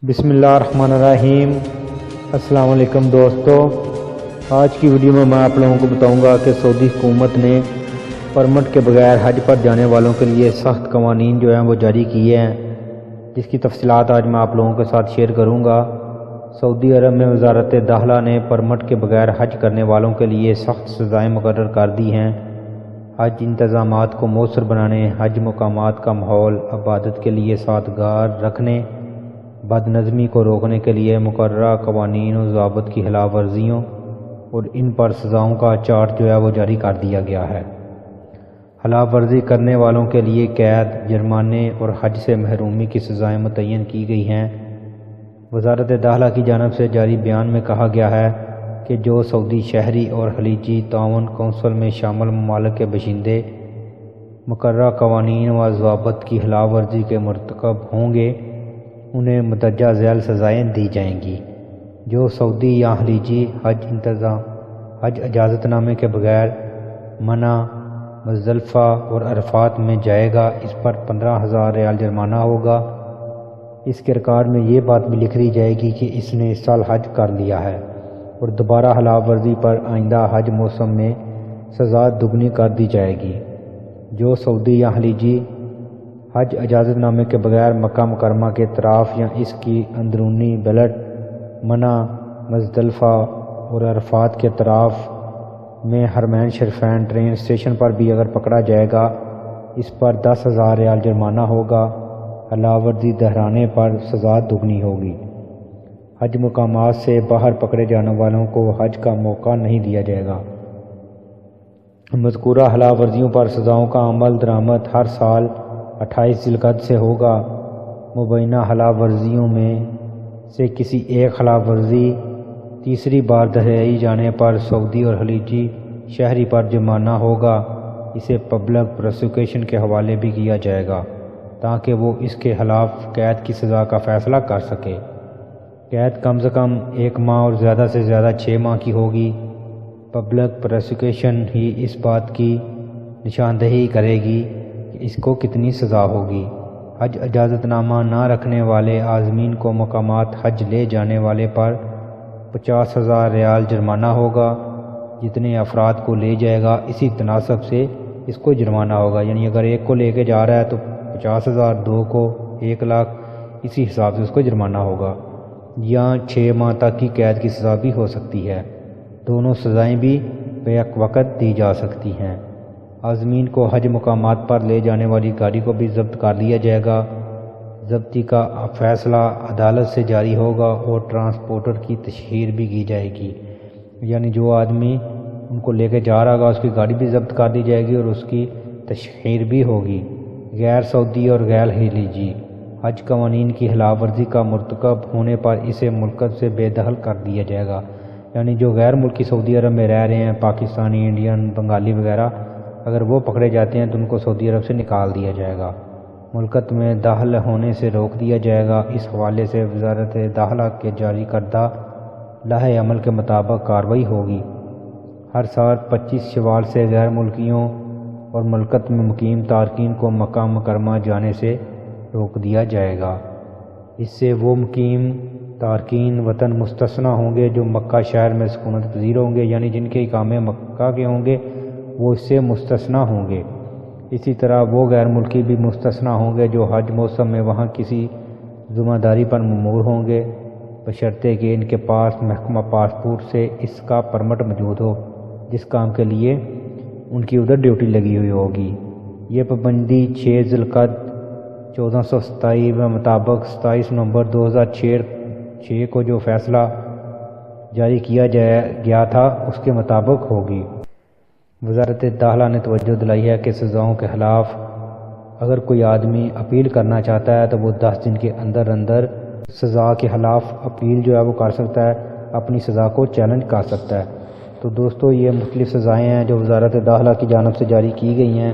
بسم اللہ الرحمن الرحیم۔ السلام علیکم دوستو، آج کی ویڈیو میں آپ لوگوں کو بتاؤں گا کہ سعودی حکومت نے پرمٹ کے بغیر حج پر جانے والوں کے لیے سخت قوانین جو ہیں وہ جاری کیے ہیں، جس کی تفصیلات آج میں آپ لوگوں کے ساتھ شیئر کروں گا۔ سعودی عرب میں وزارت داخلہ نے پرمٹ کے بغیر حج کرنے والوں کے لیے سخت سزائیں مقرر کر دی ہیں۔ حج انتظامات کو مؤثر بنانے، حج مقامات کا ماحول عبادت کے لیے سازگار رکھنے، بد نظمی کو روکنے کے لیے مقررہ قوانین و ضوابط کی خلاف ورزیوں اور ان پر سزاؤں کا چارٹ جو ہے وہ جاری کر دیا گیا ہے۔ خلاف ورزی کرنے والوں کے لیے قید، جرمانے اور حج سے محرومی کی سزائیں متعین کی گئی ہیں۔ وزارت داخلہ کی جانب سے جاری بیان میں کہا گیا ہے کہ جو سعودی شہری اور خلیجی تعاون کونسل میں شامل ممالک کے باشندے مقررہ قوانین و ضوابط کی خلاف ورزی کے مرتکب ہوں گے، انہیں مندرجہ ذیل سزائیں دی جائیں گی۔ جو سعودی یا خلیجی حج اجازت نامے کے بغیر منی، مزدلفہ اور عرفات میں جائے گا، اس پر 15,000 ریال جرمانہ ہوگا۔ اس کے ریکارڈ میں یہ بات بھی لکھ دی جائے گی کہ اس نے اس سال حج کر لیا ہے، اور دوبارہ خلاف ورزی پر آئندہ حج موسم میں سزا دگنی کر دی جائے گی۔ جو سعودی یا خلیجی حج اجازت نامے کے بغیر مکہ مکرمہ کے طرف یا اس کی اندرونی بیلٹ، منی، مزدلفہ اور عرفات کے طرف میں حرمین شریفین ٹرین اسٹیشن پر بھی اگر پکڑا جائے گا، اس پر 10,000 ریال جرمانہ ہوگا۔ خلاف ورزی دہرانے پر سزا دگنی ہوگی۔ حج مقامات سے باہر پکڑے جانے والوں کو حج کا موقع نہیں دیا جائے گا۔ مذکورہ خلاف ورزیوں پر سزاؤں کا عمل درآمد ہر سال 28 ذی القعدہ سے ہوگا۔ مبینہ خلاف ورزیوں میں سے کسی ایک خلاف ورزی تیسری بار دہرائی جانے پر سعودی اور خلیجی شہری پر جرمانہ ہوگا۔ اسے پبلک پروسیکیوشن کے حوالے بھی کیا جائے گا تاکہ وہ اس کے خلاف قید کی سزا کا فیصلہ کر سکے۔ قید کم سے کم 1 ماہ اور زیادہ سے زیادہ 6 ماہ کی ہوگی۔ پبلک پروسیکیوشن ہی اس بات کی نشاندہی کرے گی کہ اس کو کتنی سزا ہوگی۔ حج اجازت نامہ نہ رکھنے والے عازمین کو مقامات حج لے جانے والے پر 50,000 ریال جرمانہ ہوگا۔ جتنے افراد کو لے جائے گا اسی تناسب سے اس کو جرمانہ ہوگا، یعنی اگر ایک کو لے کے جا رہا ہے تو 50,000، 2 کو 1,00,000، اسی حساب سے اس کو جرمانہ ہوگا، یا 6 ماہ تک کی قید کی سزا بھی ہو سکتی ہے۔ دونوں سزائیں بھی بیک وقت دی جا سکتی ہیں۔ عازمین کو حج مقامات پر لے جانے والی گاڑی کو بھی ضبط کر لیا جائے گا۔ ضبطی کا فیصلہ عدالت سے جاری ہوگا اور ٹرانسپورٹر کی تشہیر بھی کی جائے گی، یعنی جو آدمی ان کو لے کے جا رہا ہوگا اس کی گاڑی بھی ضبط کر دی جائے گی اور اس کی تشہیر بھی ہوگی۔ غیر سعودی اور غیر خلیجی حج قوانین کی خلاف ورزی کا مرتکب ہونے پر اسے ملکت سے بے دخل کر دیا جائے گا، یعنی جو غیر ملکی سعودی عرب میں رہ رہے ہیں، پاکستانی، انڈین، بنگالی وغیرہ، اگر وہ پکڑے جاتے ہیں تو ان کو سعودی عرب سے نکال دیا جائے گا، ملکت میں داخل ہونے سے روک دیا جائے گا۔ اس حوالے سے وزارت داخلہ کے جاری کردہ لائحہ عمل کے مطابق کارروائی ہوگی۔ ہر سال 25 شوال سے غیر ملکیوں اور ملکت میں مقیم تارکین کو مکہ مکرمہ جانے سے روک دیا جائے گا۔ اس سے وہ مقیم تارکین وطن مستثنی ہوں گے جو مکہ شہر میں سکونت پذیر ہوں گے، یعنی جن کے اقامے مکہ کے ہوں گے وہ اس سے مستثنی ہوں گے۔ اسی طرح وہ غیر ملکی بھی مستثنی ہوں گے جو حج موسم میں وہاں کسی ذمہ داری پر مأمور ہوں گے، بشرطے کہ ان کے پاس محکمہ پاسپورٹ سے اس کا پرمٹ موجود ہو جس کام کے لیے ان کی ادھر ڈیوٹی لگی ہوئی ہوگی۔ یہ پابندی 6 ذی القعدہ 1427 کے مطابق 27 نومبر 2006 کو جو فیصلہ جاری کیا گیا تھا اس کے مطابق ہوگی۔ وزارت داخلہ نے توجہ دلائی ہے کہ سزاؤں کے خلاف اگر کوئی آدمی اپیل کرنا چاہتا ہے تو وہ 10 دن کے اندر اندر سزا کے خلاف اپیل جو ہے وہ کر سکتا ہے، اپنی سزا کو چیلنج کر سکتا ہے۔ تو دوستو، یہ مختلف سزائیں ہیں جو وزارت داخلہ کی جانب سے جاری کی گئی ہیں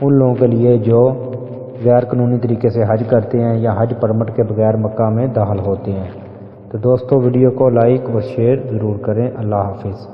ان لوگوں کے لیے جو غیر قانونی طریقے سے حج کرتے ہیں یا حج پرمٹ کے بغیر مکہ میں داخل ہوتے ہیں۔ تو دوستو، ویڈیو کو لائک و شیئر ضرور کریں۔ اللہ حافظ۔